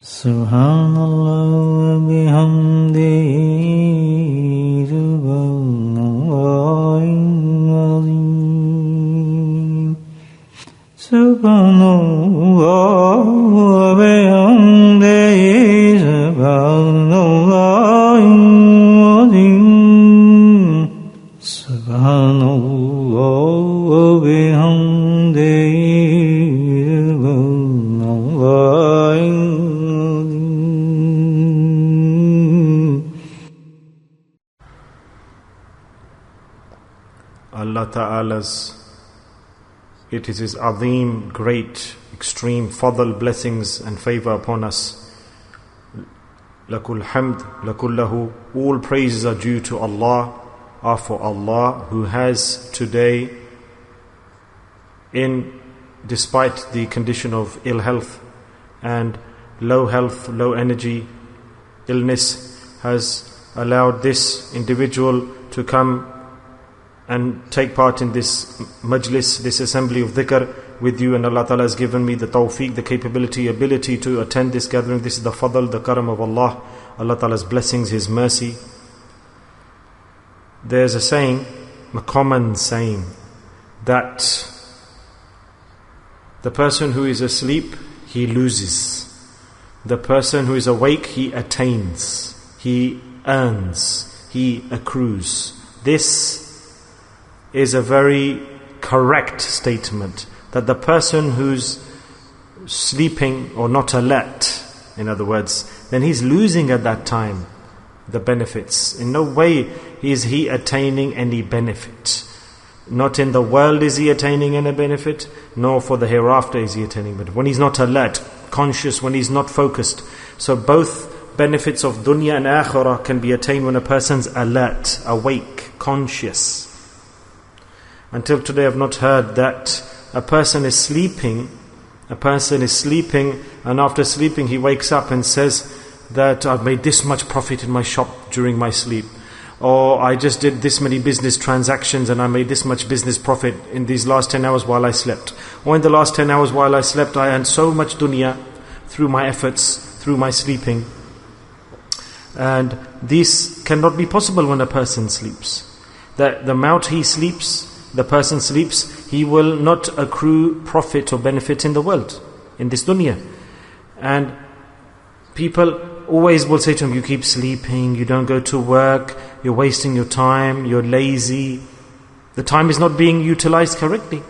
Subhanallah wa bihamdihi subhanallahil azim. Subhanallah wa bihamdihi subhanallahil azim. Subhanallah wa bihamdihi subhanallahil. Allah Ta'ala's, it is His azim, great, extreme fadl, blessings and favor upon us. Lakul hamd, lakullahu, all praises are due to Allah, are for Allah, who has today, despite the condition of ill health and low health, low energy, illness, has allowed this individual to come and take part in this majlis, this assembly of dhikr with you, and Allah Ta'ala has given me the tawfiq, the capability, ability to attend this gathering. This is the fadl, the karam of Allah, Allah Ta'ala's blessings, His mercy. There's a saying, a common saying, that the person who is asleep, he loses. The person who is awake, he attains, he earns, he accrues. This is a very correct statement, that the person who's sleeping or not alert, in other words, then he's losing at that time the benefits. In no way is he attaining any benefit. Not in the world is he attaining any benefit, nor for the hereafter is he attaining benefit. When he's not alert, conscious, when he's not focused. So both benefits of dunya and akhirah can be attained when a person's alert, awake, conscious. Until today I've not heard that a person is sleeping, and after sleeping he wakes up and says that I've made this much profit in my shop during my sleep, or I just did this many business transactions and I made this much business profit in these last 10 hours while I slept, or in the last 10 hours while I slept I earned so much dunya through my efforts, through my sleeping. And this cannot be possible when a person sleeps. The amount he sleeps, the person sleeps, he will not accrue profit or benefit in the world, in this dunya. And people always will say to him, you keep sleeping, you don't go to work, you're wasting your time, you're lazy. The time is not being utilized correctly.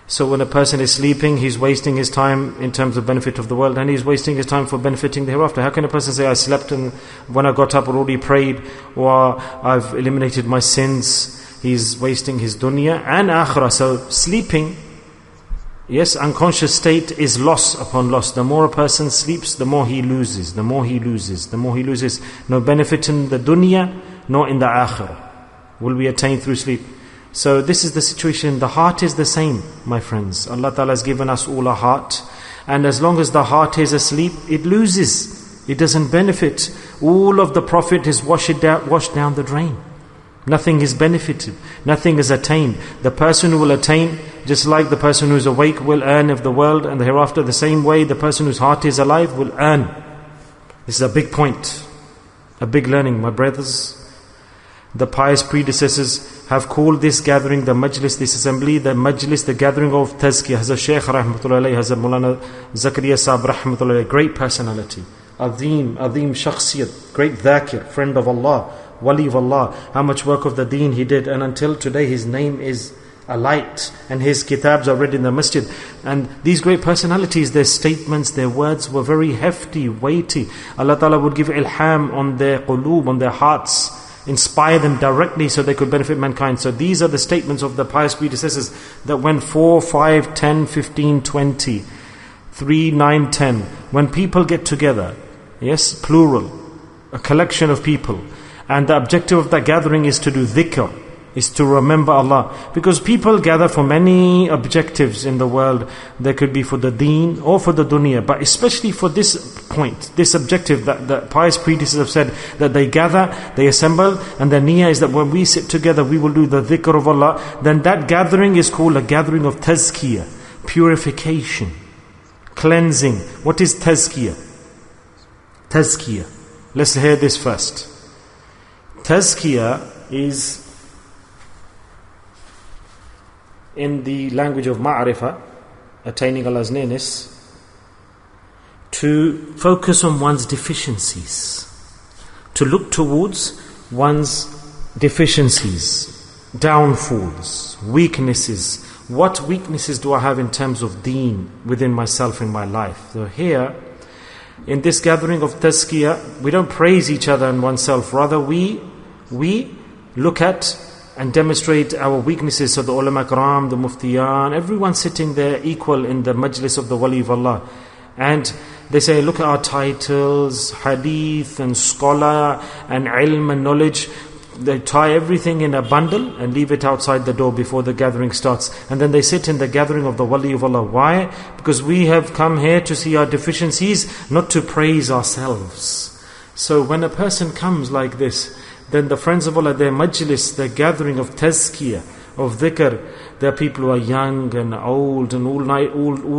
So when a person is sleeping, he's wasting his time in terms of benefit of the world, and he's wasting his time for benefiting the hereafter. How can a person say, I slept and when I got up I already prayed, or I've eliminated my sins? He's wasting his dunya and akhirah. So sleeping, yes, unconscious state is loss upon loss. The more a person sleeps, the more he loses, the more he loses, the more he loses. No benefit in the dunya, nor in the akhirah will be attained through sleep. So this is the situation. The heart is the same, my friends. Allah Ta'ala has given us all a heart, and as long as the heart is asleep, it loses. It doesn't benefit. All of the profit is washed down the drain. Nothing is benefited, nothing is attained. The person who will attain, just like the person who is awake will earn of the world and the hereafter, the same way the person whose heart is alive will earn. This is a big point, a big learning, my brothers. The pious predecessors have called this gathering, the majlis, this assembly, the majlis, the gathering of tazkiyah. Hazrat Sheikh rahmatullahi alayhi, Hazrat Maulana Zakaria Sahib rahmatullahi alayhi, great personality, azim shakhsiyat, great dhakir, friend of Allah, wali of Allah. How much work of the deen he did, and until today his name is a light, and his kitabs are read in the masjid. And these great personalities, their statements, their words were very hefty, weighty. Allah Ta'ala would give ilham on their qulub, on their hearts, inspire them directly so they could benefit mankind. So these are the statements of the pious predecessors that when 4, 5, 10, 15, 20, 3, 9, 10, when people get together, yes, plural, a collection of people, and the objective of that gathering is to do dhikr, is to remember Allah. Because people gather for many objectives in the world. They could be for the deen or for the dunya, but especially for this point, this objective that the pious predecessors have said, that they gather, they assemble, and their niyyah is that when we sit together we will do the dhikr of Allah. Then that gathering is called a gathering of tazkiyah, purification, cleansing. What is tazkiyah? Tazkiyah. Let's hear this first. Tazkiyah is, in the language of ma'rifah, attaining Allah's nearness, to focus on one's deficiencies, to look towards one's deficiencies, downfalls, weaknesses. What weaknesses do I have in terms of deen within myself in my life? So here, in this gathering of tazkiyah, we don't praise each other and oneself. Rather, we look at and demonstrate our weaknesses. So the ulama karam, the muftiyan, everyone sitting there equal in the majlis of the wali of Allah. And they say, look at our titles, hadith and scholar and ilm and knowledge. They tie everything in a bundle and leave it outside the door before the gathering starts. And then they sit in the gathering of the wali of Allah. Why? Because we have come here to see our deficiencies, not to praise ourselves. So when a person comes like this, then the friends of Allah, their majlis, their gathering of tazkiyah, of dhikr, there are people who are young and old and all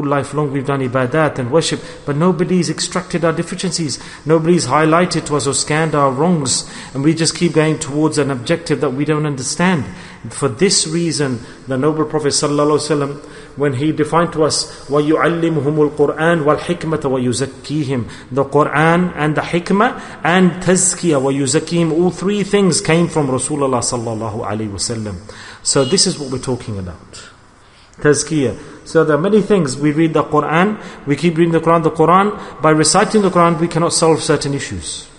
life long we've done ibadat and worship, but nobody's extracted our deficiencies, nobody's highlighted to us or scanned our wrongs, and we just keep going towards an objective that we don't understand. For this reason, the noble Prophet ﷺ, when he defined to us وَيُعَلِّمُهُمُ الْقُرْآنِ وَالْحِكْمَةَ وَيُزَكِّيهِمْ, the Qur'an and the hikmah and tazkiyah وَيُزَكِّيهِمْ, all three things came from Rasulullah ﷺ. So this is what we're talking about, tazkiyah. So there are many things. We read the Qur'an, we keep reading the Qur'an. The Qur'an, by reciting the Qur'an, we cannot solve certain issues.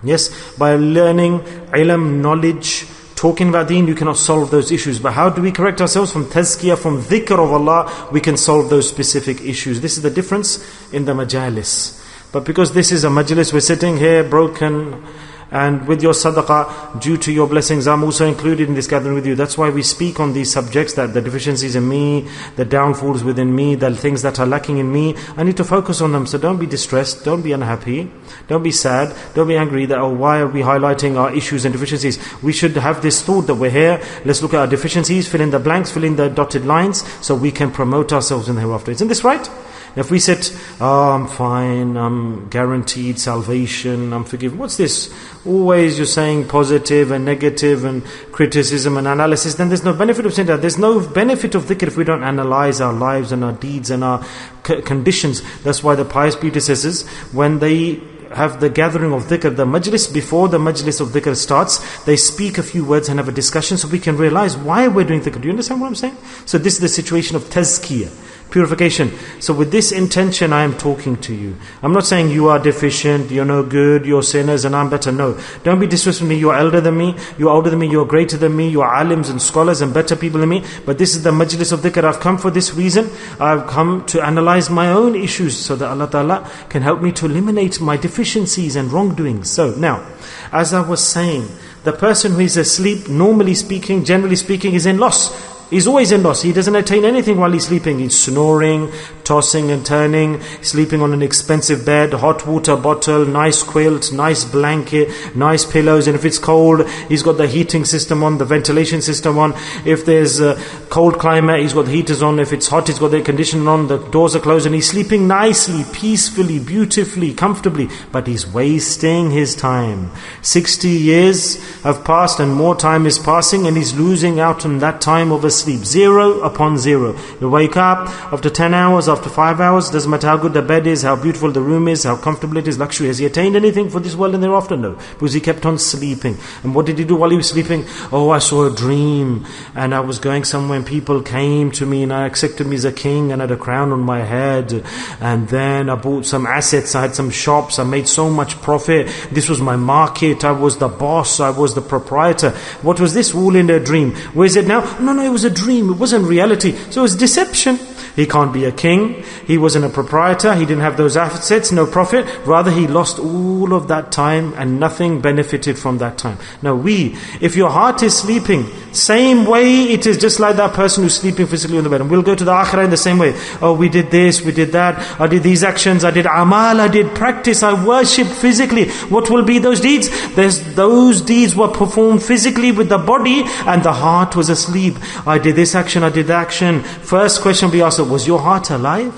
Yes, by learning ilm, knowledge, talking about deen, you cannot solve those issues. But how do we correct ourselves? From tazkiyah, from dhikr of Allah, we can solve those specific issues. This is the difference in the majalis. But because this is a majlis, we're sitting here broken, and with your sadaqah, due to your blessings, I'm also included in this gathering with you. That's why we speak on these subjects, that the deficiencies in me, the downfalls within me, the things that are lacking in me, I need to focus on them. So don't be distressed, don't be unhappy, don't be sad, don't be angry that, oh, why are we highlighting our issues and deficiencies? We should have this thought that we're here, let's look at our deficiencies, fill in the blanks, fill in the dotted lines, so we can promote ourselves in the hereafter. Isn't this right? If we sit, oh, I'm fine, I'm guaranteed salvation, I'm forgiven. What's this? Always you're saying positive and negative and criticism and analysis. Then there's no benefit of saying that. There's no benefit of dhikr if we don't analyze our lives and our deeds and our conditions. That's why the pious predecessors, when they have the gathering of dhikr, the majlis, before the majlis of dhikr starts, they speak a few words and have a discussion so we can realize why we're doing dhikr. Do you understand what I'm saying? So this is the situation of tazkiyah, purification. So with this intention I am talking to you. I'm not saying you are deficient, you're no good, you're sinners and I'm better. No. Don't be disrespectful to me. You're elder than me, you're older than me, you're greater than me, you're alims and scholars and better people than me. But this is the majlis of dhikr. I've come for this reason. I've come to analyze my own issues so that Allah Ta'ala can help me to eliminate my deficiencies and wrongdoings. So now, as I was saying, the person who is asleep, normally speaking, generally speaking, is in loss. He's always in loss. He doesn't attain anything while he's sleeping. He's snoring, tossing and turning, sleeping on an expensive bed, hot water bottle, nice quilt, nice blanket, nice pillows. And if it's cold, he's got the heating system on, the ventilation system on. If there's a cold climate, he's got the heaters on. If it's hot, he's got the air conditioning on, the doors are closed, and he's sleeping nicely, peacefully, beautifully, comfortably. But he's wasting his time. 60 years have passed and more time is passing, and he's losing out on that time of a sleep. Zero upon zero. You wake up after 10 hours, after 5 hours, doesn't matter how good the bed is, how beautiful the room is, how comfortable it is, luxury. Has he attained anything for this world and thereafter? No. Because he kept on sleeping. And what did he do while he was sleeping? Oh, I saw a dream and I was going somewhere and people came to me and I accepted me as a king and I had a crown on my head, and then I bought some assets, I had some shops, I made so much profit, this was my market, I was the boss, I was the proprietor. What was this? All in a dream. Where is it now? No, it was a dream, it wasn't reality. So it was deception. He can't be a king, he wasn't a proprietor, he didn't have those assets, no profit. Rather he lost all of that time and nothing benefited from that time. Now if your heart is sleeping, same way it is just like that person who's sleeping physically on the bed. And we'll go to the akhirah in the same way. Oh, we did this, we did that, I did these actions, I did amal, I did practice, I worshipped physically. What will be those deeds? Those deeds were performed physically with the body and the heart was asleep. I did this action, I did that action. First question we ask, was your heart alive?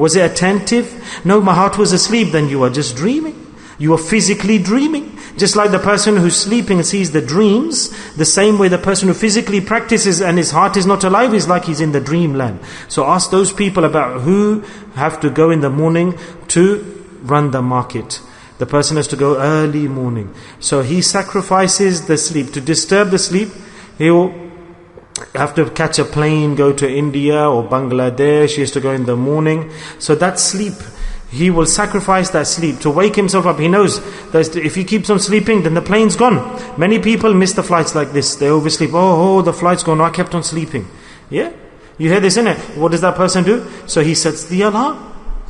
Was it attentive? No, my heart was asleep. Then you are just dreaming. You are physically dreaming. Just like the person who's sleeping and sees the dreams, the same way the person who physically practices and his heart is not alive is like he's in the dreamland. So ask those people about who have to go in the morning to run the market. The person has to go early morning. So he sacrifices the sleep. To disturb the sleep, he will have to catch a plane, go to India or Bangladesh. He has to go in the morning. So that sleep, he will sacrifice that sleep to wake himself up. He knows that if he keeps on sleeping, then the plane's gone. Many people miss the flights like this. They oversleep. Oh, the flight's gone. I kept on sleeping. Yeah? You hear this, innit? What does that person do? So he sets the alarm.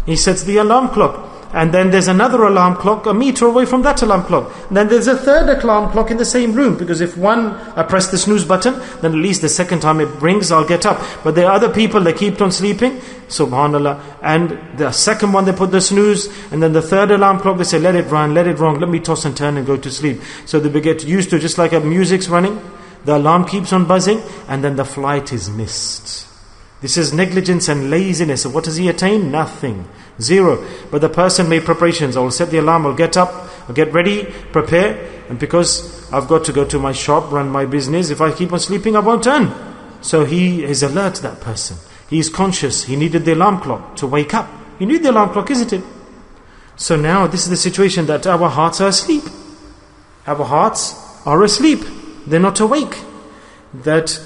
He sets the alarm clock. And then there's another alarm clock a meter away from that alarm clock. And then there's a third alarm clock in the same room. Because if I press the snooze button, then at least the second time it rings, I'll get up. But there are other people that keep on sleeping. Subhanallah. And the second one, they put the snooze. And then the third alarm clock, they say, let it run, let it run. Let me toss and turn and go to sleep. So they get used to, just like a music's running, the alarm keeps on buzzing. And then the flight is missed. This is negligence and laziness. So what does he attain? Nothing. Zero. But the person made preparations. I will set the alarm, I'll get up, I'll get ready, prepare. And because I've got to go to my shop, run my business, if I keep on sleeping, I won't turn. So he is alert, that person. He is conscious. He needed the alarm clock to wake up. You need the alarm clock, isn't it? So now this is the situation that our hearts are asleep. Our hearts are asleep. They're not awake. That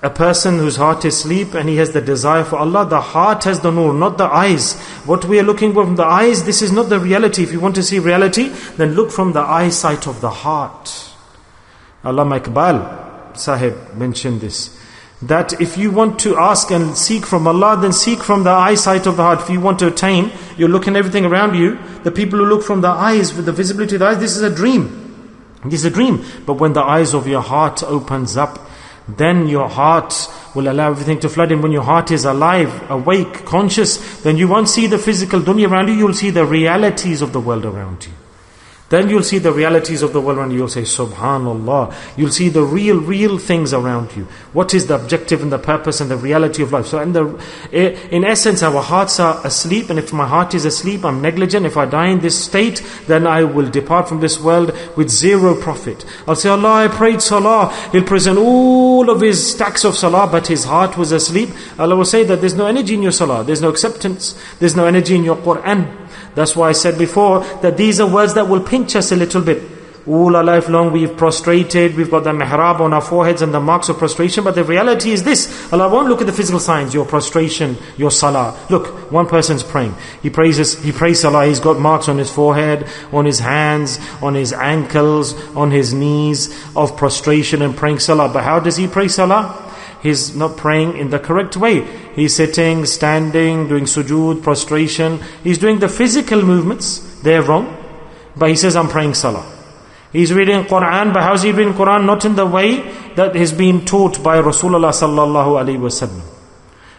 a person whose heart is asleep and he has the desire for Allah, the heart has the nur, not the eyes. What we are looking for from the eyes, this is not the reality. If you want to see reality, then look from the eyesight of the heart. Allama Iqbal Sahib mentioned this. That if you want to ask and seek from Allah, then seek from the eyesight of the heart. If you want to attain, you're looking everything around you. The people who look from the eyes, with the visibility of the eyes, this is a dream. This is a dream. But when the eyes of your heart opens up, then your heart will allow everything to flood in. When your heart is alive, awake, conscious, then you won't see the physical dunya around you, you'll see the realities of the world around you. Then you'll see the realities of the world around you. You'll say, Subhanallah. You'll see the real things around you. What is the objective and the purpose and the reality of life? So in essence, our hearts are asleep. And if my heart is asleep, I'm negligent. If I die in this state, then I will depart from this world with zero profit. I'll say, Allah, I prayed salah. He'll present all of his stacks of salah, but his heart was asleep. Allah will say that there's no energy in your salah. There's no acceptance. There's no energy in your Qur'an. That's why I said before that these are words that will pinch us a little bit. All our life long we've prostrated, we've got the mihrab on our foreheads and the marks of prostration, but the reality is this. Allah won't look at the physical signs, your prostration, your salah. Look, one person's praying. He prays salah, he's got marks on his forehead, on his hands, on his ankles, on his knees of prostration and praying salah. But how does he pray salah? He's not praying in the correct way. He's sitting, standing, doing sujood, prostration. He's doing the physical movements. They're wrong. But he says, I'm praying salah. He's reading Quran, but how's he reading Quran? Not in the way that has been taught by Rasulullah sallallahu alaihi wasallam.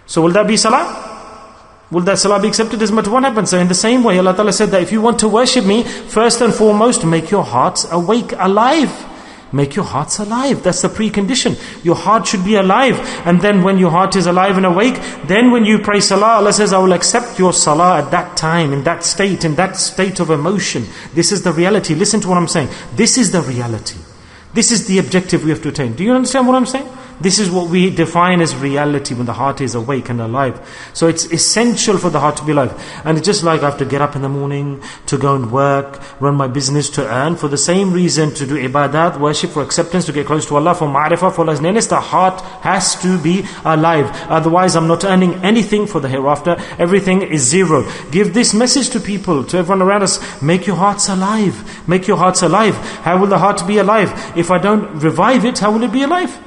So will that be salah? Will that salah be accepted? As much what happens? So in the same way, Allah Ta'ala said that if you want to worship me, first and foremost, make your hearts awake, alive. Make your hearts alive. That's the precondition. Your heart should be alive. And then when your heart is alive and awake, then when you pray salah, Allah says, I will accept your salah at that time, in that state of emotion. This is the reality. Listen to what I'm saying. This is the reality. This is the objective we have to attain. Do you understand what I'm saying? This is what we define as reality when the heart is awake and alive. So it's essential for the heart to be alive. And it's just like I have to get up in the morning to go and work, run my business to earn. For the same reason, to do ibadat, worship for acceptance, to get close to Allah, for ma'rifah, for Allah's nearness, the heart has to be alive. Otherwise, I'm not earning anything for the hereafter. Everything is zero. Give this message to people, to everyone around us. Make your hearts alive. Make your hearts alive. How will the heart be alive? If I don't revive it, how will it be alive?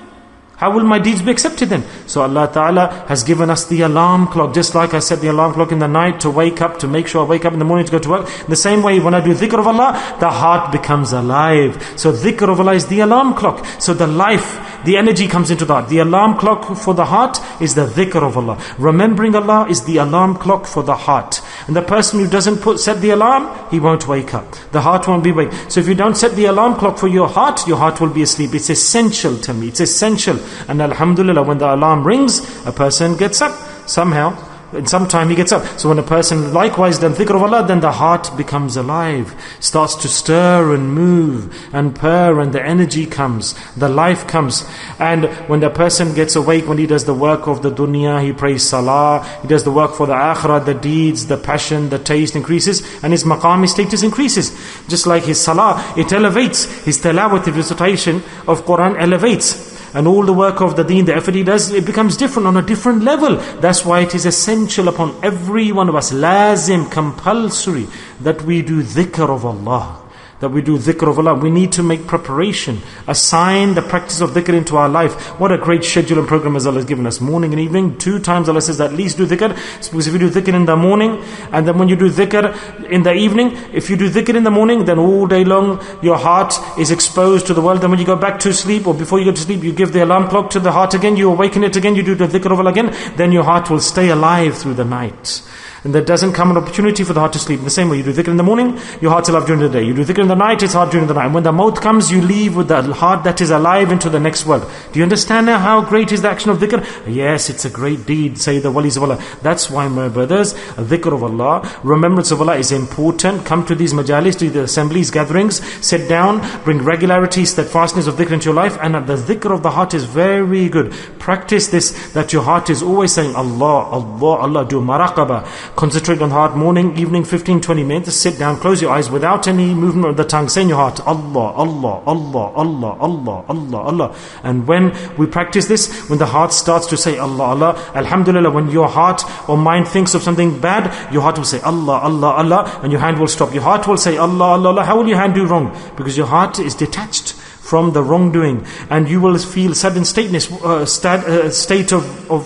How will my deeds be accepted then? So Allah Ta'ala has given us the alarm clock. Just like I set the alarm clock in the night to wake up, to make sure I wake up in the morning to go to work. In the same way, when I do dhikr of Allah, the heart becomes alive. So dhikr of Allah is the alarm clock. So the life, the energy comes into the heart. The alarm clock for the heart is the dhikr of Allah. Remembering Allah is the alarm clock for the heart. And the person who doesn't set the alarm, he won't wake up. The heart won't be awake. So if you don't set the alarm clock for your heart will be asleep. It's essential to me. It's essential. And alhamdulillah, when the alarm rings, a person gets up. Somehow, In some time he gets up. So when a person likewise does dhikr of Allah, then the heart becomes alive, starts to stir and move and purr, and the energy comes, the life comes. And when the person gets awake, when he does the work of the dunya, he prays salah, he does the work for the akhirah, the deeds, the passion, the taste increases, and his maqam, his status increases. Just like his salah, it elevates. His tilawat, the recitation of Quran elevates. And all the work of the deen, the effort he does, it becomes different on a different level. That's why it is essential upon every one of us, lazim, compulsory, that we do dhikr of Allah. That we do dhikr of Allah. We need to make preparation, assign the practice of dhikr into our life. What a great schedule and program as Allah has given us. Morning and evening, 2 times Allah says at least do dhikr. Because if you do dhikr in the morning, and then when you do dhikr in the evening, if you do dhikr in the morning, then all day long your heart is exposed to the world. Then when you go back to sleep, or before you go to sleep, you give the alarm clock to the heart again, you awaken it again, you do the dhikr of Allah again, then your heart will stay alive through the night. And there doesn't come an opportunity for the heart to sleep. In the same way, you do dhikr in the morning, your heart's alive during the day. You do dhikr in the night, it's hard during the night. And when the maut comes, you leave with the heart that is alive into the next world. Do you understand now how great is the action of dhikr? Yes, it's a great deed, say the walis of Allah. That's why, my brothers, dhikr of Allah, remembrance of Allah is important. Come to these majalis, to the assemblies, gatherings, sit down, bring regularity, steadfastness of dhikr into your life. And the dhikr of the heart is very good. Practice this, that your heart is always saying Allah, Allah, Allah. Do maraqabah. Concentrate on the heart, morning, evening, 15-20 minutes. Sit down, close your eyes without any movement of the tongue. Say in your heart, Allah, Allah, Allah, Allah, Allah, Allah, Allah. And when we practice this, when the heart starts to say Allah, Allah, Alhamdulillah, when your heart or mind thinks of something bad, your heart will say Allah, Allah, Allah, and your hand will stop. Your heart will say Allah, Allah, Allah. How will your hand do wrong? Because your heart is detached from the wrongdoing, and you will feel sudden state of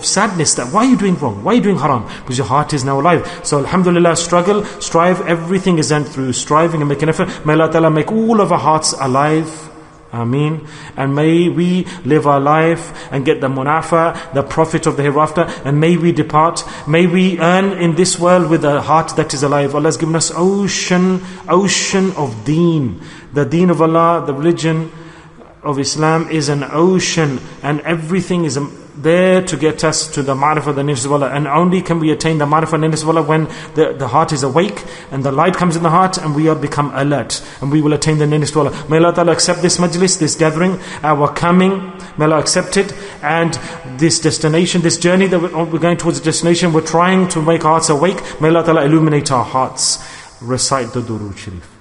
sadness, that why are you doing wrong, why are you doing haram? Because your heart is now alive. So alhamdulillah, struggle, strive, everything is done through striving and making effort. May Allah Ta'ala make all of our hearts alive. Ameen. And may we live our life and get the munafa, the profit of the hereafter, and may we depart, may we earn in this world with a heart that is alive. Allah has given us ocean of deen. The deen of Allah, the religion of Islam is an ocean, and everything is there to get us to the ma'rifah, the nearness of Allah. And only can we attain the ma'rifah and nearness of Allah when the heart is awake and the light comes in the heart, and we are become alert, and we will attain the nearness to Allah. May Allah Ta'ala accept this majlis, this gathering, our coming. May Allah accept it, and this destination, this journey that we're going towards the destination, we're trying to make our hearts awake. May Allah Ta'ala illuminate our hearts. Recite the Durood Sharif.